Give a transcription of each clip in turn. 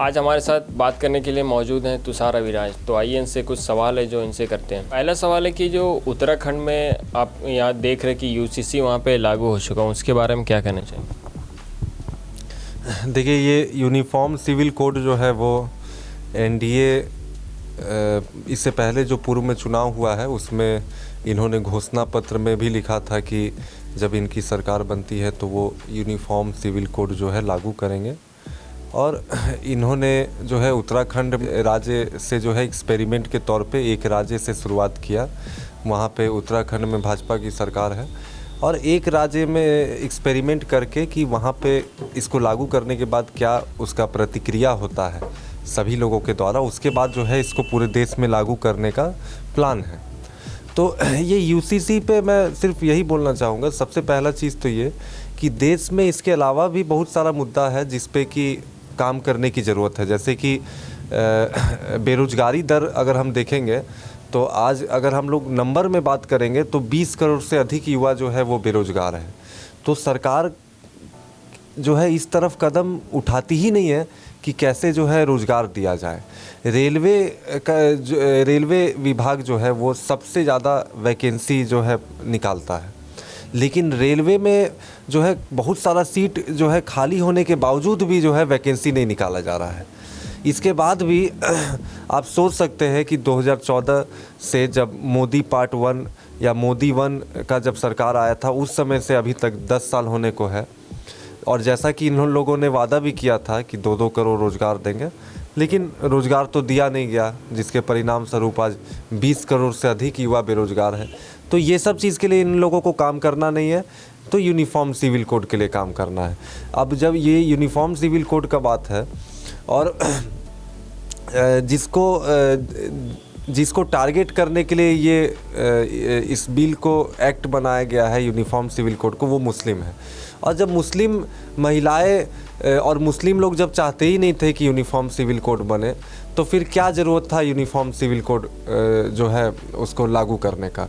आज हमारे साथ बात करने के लिए मौजूद हैं तुषार अविराज। तो आइए इनसे कुछ सवाल है जो इनसे करते हैं। पहला सवाल है कि जो उत्तराखंड में आप यहाँ देख रहे कि यूसीसी वहाँ पे लागू हो चुका है, उसके बारे में क्या कहना चाहिए? देखिए, ये यूनिफॉर्म सिविल कोड जो है वो एनडीए इससे पहले जो पूर्व में चुनाव हुआ है उसमें इन्होंने घोषणा पत्र में भी लिखा था कि जब इनकी सरकार बनती है तो वो यूनिफॉर्म सिविल कोड जो है लागू करेंगे। और इन्होंने जो है उत्तराखंड राज्य से जो है एक्सपेरिमेंट के तौर पे एक राज्य से शुरुआत किया। वहाँ पे उत्तराखंड में भाजपा की सरकार है और एक राज्य में एक्सपेरिमेंट करके कि वहाँ पे इसको लागू करने के बाद क्या उसका प्रतिक्रिया होता है सभी लोगों के द्वारा, उसके बाद जो है इसको पूरे देश में लागू करने का प्लान है। तो ये यूसीसी पे मैं सिर्फ यही बोलना चाहूँगा, सबसे पहला चीज़ तो ये कि देश में इसके अलावा भी बहुत सारा मुद्दा है जिस पे कि काम करने की ज़रूरत है। जैसे कि बेरोज़गारी दर अगर हम देखेंगे तो आज अगर हम लोग नंबर में बात करेंगे तो 20 करोड़ से अधिक युवा जो है वो बेरोज़गार है। तो सरकार जो है इस तरफ कदम उठाती ही नहीं है कि कैसे जो है रोज़गार दिया जाए। रेलवे विभाग जो है वो सबसे ज़्यादा वैकेंसी जो है निकालता है, लेकिन रेलवे में जो है बहुत सारा सीट जो है खाली होने के बावजूद भी जो है वैकेंसी नहीं निकाला जा रहा है। इसके बाद भी आप सोच सकते हैं कि 2014 से जब मोदी पार्ट 1 या मोदी 1 का जब सरकार आया था उस समय से अभी तक 10 साल होने को है। और जैसा कि इन लोगों ने वादा भी किया था कि 2-2 करोड़ रोज़गार देंगे, लेकिन रोज़गार तो दिया नहीं गया, जिसके परिणाम स्वरूप आज 20 करोड़ से अधिक युवा बेरोज़गार है। तो ये सब चीज़ के लिए इन लोगों को काम करना नहीं है, तो यूनिफॉर्म सिविल कोड के लिए काम करना है। अब जब ये यूनिफॉर्म सिविल कोड का बात है और जिसको टारगेट करने के लिए ये इस बिल को एक्ट बनाया गया है यूनिफॉर्म सिविल कोड को, वो मुस्लिम है। और जब मुस्लिम महिलाएं और मुस्लिम लोग जब चाहते ही नहीं थे कि यूनिफॉर्म सिविल कोड बने, तो फिर क्या ज़रूरत था यूनिफॉर्म सिविल कोड जो है उसको लागू करने का।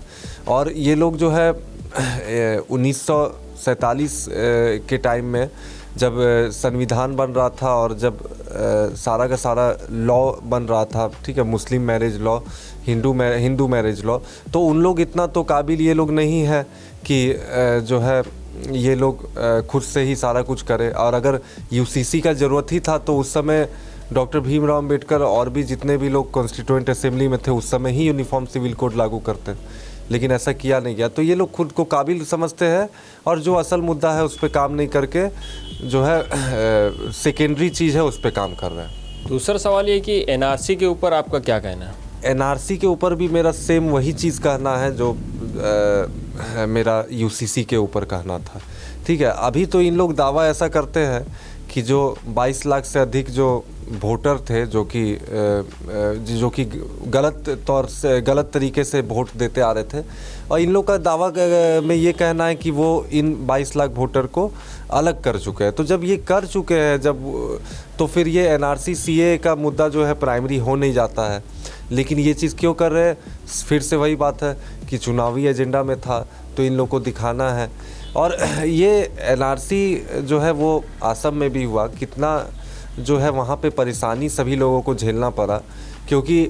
और ये लोग जो है 1947 के टाइम में जब संविधान बन रहा था और जब सारा का सारा लॉ बन रहा था, ठीक है, मुस्लिम marriage law, Hindu marriage law, तो उन लोग इतना तो काबिल ये लोग नहीं है कि जो है ये लोग खुद से ही सारा कुछ करें। और अगर यूसीसी का ज़रूरत ही था तो उस समय डॉक्टर भीमराव अंबेडकर और भी जितने भी लोग कॉन्स्टिट्यूएंट असेंबली में थे उस समय ही यूनिफॉर्म सिविल कोड लागू करते, लेकिन ऐसा किया नहीं गया। तो ये लोग खुद को काबिल समझते हैं और जो असल मुद्दा है उस पर काम नहीं करके जो है सेकेंडरी चीज़ है उस पर काम कर रहे हैं। दूसरा सवाल ये कि एनआरसी के ऊपर आपका क्या कहना है? एनआरसी के ऊपर भी मेरा सेम वही चीज़ कहना है जो मेरा यूसीसी के ऊपर कहना था। ठीक है, अभी तो इन लोग दावा ऐसा करते हैं कि जो 22 लाख से अधिक जो वोटर थे जो कि गलत तरीके से वोट देते आ रहे थे, और इन लोग का दावा में ये कहना है कि वो इन 22 लाख वोटर को अलग कर चुके हैं। तो जब ये कर चुके हैं तो फिर ये एनआरसी सीए का मुद्दा जो है प्राइमरी हो नहीं जाता है। लेकिन ये चीज़ क्यों कर रहे हैं? फिर से वही बात है कि चुनावी एजेंडा में था तो इन लोगों को दिखाना है। और ये एनआरसी जो है वो असम में भी हुआ, कितना जो है वहाँ पे परेशानी सभी लोगों को झेलना पड़ा, क्योंकि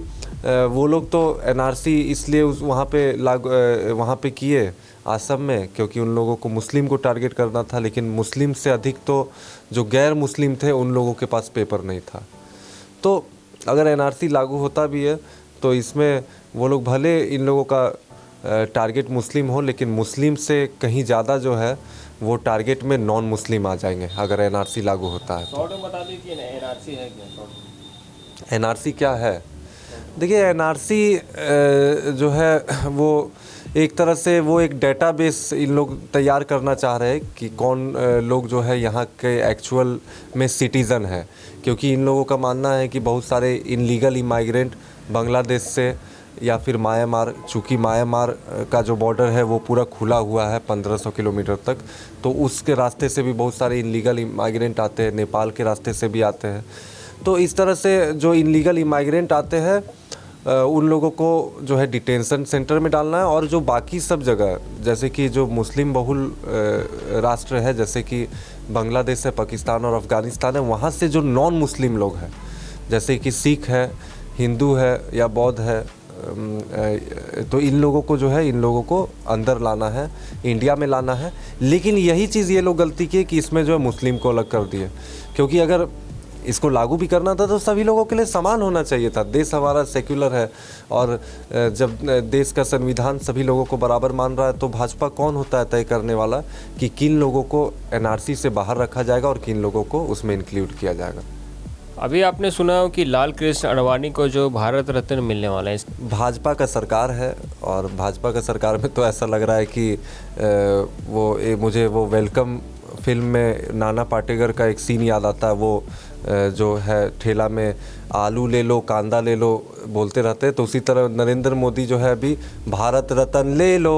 वो लोग तो एनआरसी इसलिए वहाँ पे किए असम में क्योंकि उन लोगों को मुस्लिम को टारगेट करना था, लेकिन मुस्लिम से अधिक तो जो गैर मुस्लिम थे उन लोगों के पास पेपर नहीं था। तो अगर एनआरसी लागू होता भी है तो इसमें वो लोग भले इन लोगों का टारगेट मुस्लिम हो, लेकिन मुस्लिम से कहीं ज़्यादा जो है वो टारगेट में नॉन मुस्लिम आ जाएंगे अगर एनआरसी लागू होता है। शॉर्ट में बता दीजिए ना, एनआरसी है क्या? एनआरसी क्या है? देखिए, एनआरसी जो है वो एक तरह से वो एक डेटाबेस इन लोग तैयार करना चाह रहे हैं कि कौन लोग जो है यहाँ के एक्चुअल में सिटीज़न है, क्योंकि इन लोगों का मानना है कि बहुत सारे इनलीगल इमाइग्रेंट बांग्लादेश से या फिर म्यांमार, चूँकि म्यांमार का जो बॉर्डर है वो पूरा खुला हुआ है 1500 किलोमीटर तक, तो उसके रास्ते से भी बहुत सारे इनलीगल इमाइग्रेंट आते हैं, नेपाल के रास्ते से भी आते हैं। तो इस तरह से जो इनलीगल इमाइग्रेंट आते हैं उन लोगों को जो है डिटेंशन सेंटर में डालना है, और जो बाकी सब जगह जैसे कि जो मुस्लिम बहुल राष्ट्र है जैसे कि बांग्लादेश है, पाकिस्तान और अफ़गानिस्तान है, वहाँ से जो नॉन मुस्लिम लोग हैं जैसे कि सिख है, हिंदू है या बौद्ध है, तो इन लोगों को जो है, इन लोगों को अंदर लाना है, इंडिया में लाना है। लेकिन यही चीज़ ये लोग गलती की कि इसमें जो है मुस्लिम को अलग कर दिए, क्योंकि अगर इसको लागू भी करना था तो सभी लोगों के लिए समान होना चाहिए था। देश हमारा सेक्युलर है और जब देश का संविधान सभी लोगों को बराबर मान रहा है तो भाजपा कौन होता है तय करने वाला कि किन लोगों को एनआरसी से बाहर रखा जाएगा और किन लोगों को उसमें इंक्लूड किया जाएगा। अभी आपने सुना हो कि लाल कृष्ण आडवाणी को जो भारत रत्न मिलने वाला है। भाजपा का सरकार है और भाजपा का सरकार में तो ऐसा लग रहा है कि मुझे वो वेलकम फिल्म में नाना पाटेकर का एक सीन याद आता है। वो जो है ठेला में आलू ले लो, कांदा ले लो बोलते रहते हैं, तो उसी तरह नरेंद्र मोदी जो है अभी भारत रत्न ले लो,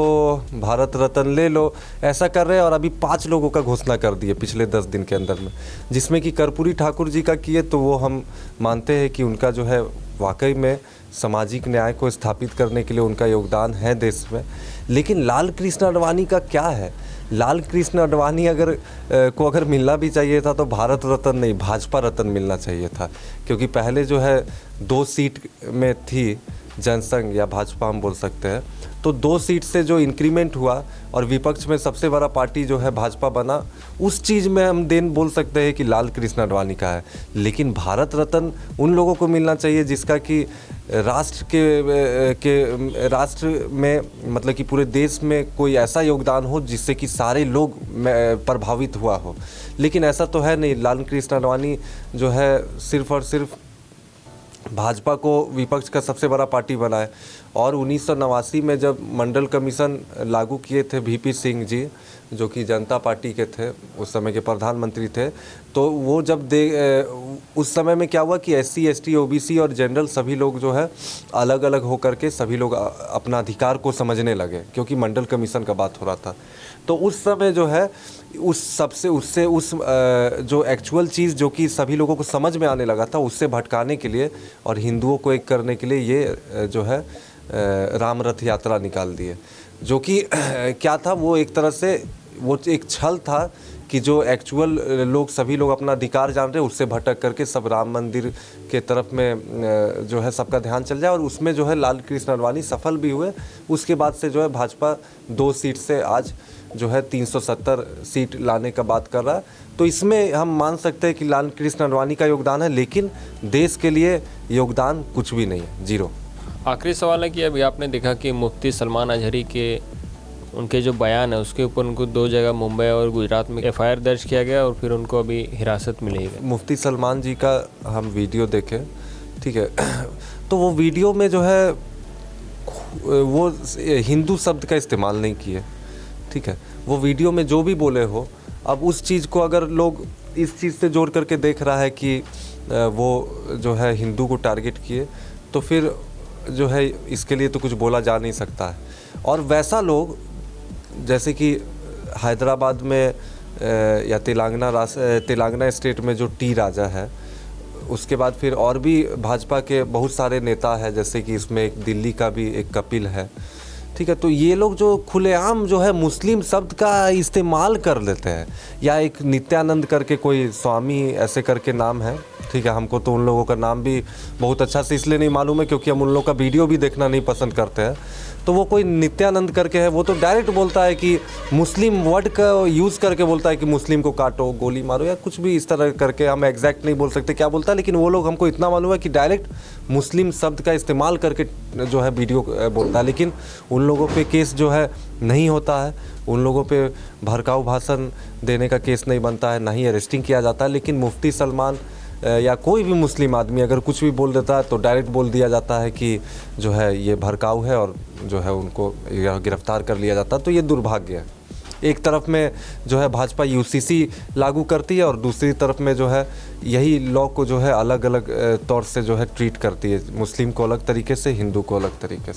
भारत रत्न ले लो ऐसा कर रहे हैं। और अभी 5 लोगों का घोषणा कर दिए पिछले 10 दिन के अंदर में, जिसमें कि कर्पूरी ठाकुर जी का किए, तो वो हम मानते हैं कि उनका जो है वाकई में सामाजिक न्याय को स्थापित करने के लिए उनका योगदान है देश में। लेकिन लाल कृष्ण आडवाणी का क्या है? लाल कृष्ण आडवाणी अगर मिलना भी चाहिए था तो भारत रत्न नहीं, भाजपा रत्न मिलना चाहिए था, क्योंकि पहले जो है 2 सीट में थी जनसंघ या भाजपा हम बोल सकते हैं, तो 2 सीट से जो इंक्रीमेंट हुआ और विपक्ष में सबसे बड़ा पार्टी जो है भाजपा बना, उस चीज़ में हम देन बोल सकते हैं कि लाल कृष्ण आडवाणी का है। लेकिन भारत रत्न उन लोगों को मिलना चाहिए जिसका कि राष्ट्र में मतलब कि पूरे देश में कोई ऐसा योगदान हो जिससे कि सारे लोग प्रभावित हुआ हो। लेकिन ऐसा तो है नहीं। लाल कृष्ण आडवाणी जो है सिर्फ और सिर्फ भाजपा को विपक्ष का सबसे बड़ा पार्टी बनाए। और 1989 में जब मंडल कमीशन लागू किए थे वीपी सिंह जी, जो कि जनता पार्टी के थे, उस समय के प्रधानमंत्री थे, तो वो जब उस समय में क्या हुआ कि SC ST OBC और जनरल सभी लोग जो है अलग अलग होकर के सभी लोग अपना अधिकार को समझने लगे, क्योंकि मंडल कमीशन का बात हो रहा था। तो उस समय जो है उस जो एक्चुअल चीज़ जो कि सभी लोगों को समझ में आने लगा था, उससे भटकाने के लिए और हिंदुओं को एक करने के लिए ये जो है राम रथ यात्रा निकाल दिए, जो कि क्या था, वो एक तरह से वो एक छल था कि जो एक्चुअल लोग सभी लोग अपना अधिकार जान रहे हैं उससे भटक करके सब राम मंदिर के तरफ में जो है सबका ध्यान चल जाए। और उसमें जो है लाल कृष्ण आडवाणी सफल भी हुए। उसके बाद से जो है भाजपा 2 सीट से आज जो है 370 सीट लाने का बात कर रहा है। तो इसमें हम मान सकते हैं कि लाल कृष्ण आडवाणी का योगदान है, लेकिन देश के लिए योगदान कुछ भी नहीं है, 0। आखिरी सवाल है कि अभी आपने देखा कि मुफ्ती सलमान अजहरी के उनके जो बयान है उसके ऊपर उनको 2 जगह मुंबई और गुजरात में FIR दर्ज किया गया और फिर उनको अभी हिरासत मिली है। मुफ्ती सलमान जी का हम वीडियो देखें, ठीक है, तो वो वीडियो में जो है वो हिंदू शब्द का इस्तेमाल नहीं किए, ठीक है। वो वीडियो में जो भी बोले हो, अब उस चीज़ को अगर लोग इस चीज़ से जोड़ करके देख रहा है कि वो जो है हिंदू को टारगेट किए, तो फिर जो है इसके लिए तो कुछ बोला जा नहीं सकता है। और वैसा लोग जैसे कि हैदराबाद में या तेलंगाना स्टेट में जो टी राजा है, उसके बाद फिर और भी भाजपा के बहुत सारे नेता है, जैसे कि इसमें एक दिल्ली का भी एक कपिल है, ठीक है। तो ये लोग जो खुलेआम जो है मुस्लिम शब्द का इस्तेमाल कर लेते हैं, या एक नित्यानंद करके कोई स्वामी ऐसे करके नाम है, ठीक है। हमको तो उन लोगों का नाम भी बहुत अच्छा से इसलिए नहीं मालूम है क्योंकि हम उन लोगों का वीडियो भी देखना नहीं पसंद करते हैं। तो वो कोई नित्यानंद करके है, वो तो डायरेक्ट बोलता है कि मुस्लिम वर्ड का यूज़ करके बोलता है कि मुस्लिम को काटो, गोली मारो, या कुछ भी इस तरह करके। हम एग्जैक्ट नहीं बोल सकते क्या बोलता है, लेकिन वो लोग, हमको इतना मालूम है कि डायरेक्ट मुस्लिम शब्द का इस्तेमाल करके जो है वीडियो बोलता है। लेकिन उन लोगों पे केस जो है नहीं होता है, उन लोगों पे भड़काऊ भाषण देने का केस नहीं बनता है, ना ही अरेस्टिंग किया जाता है। लेकिन मुफ्ती सलमान या कोई भी मुस्लिम आदमी अगर कुछ भी बोल देता है तो डायरेक्ट बोल दिया जाता है कि जो है ये भड़काऊ है और जो है उनको गिरफ्तार कर लिया जाता है। तो ये दुर्भाग्य है। एक तरफ में जो है भाजपा UCC लागू करती है और दूसरी तरफ में जो है यही लॉ को जो है अलग अलग तौर से जो है ट्रीट करती है, मुस्लिम को अलग तरीके से, हिंदू को अलग तरीके से।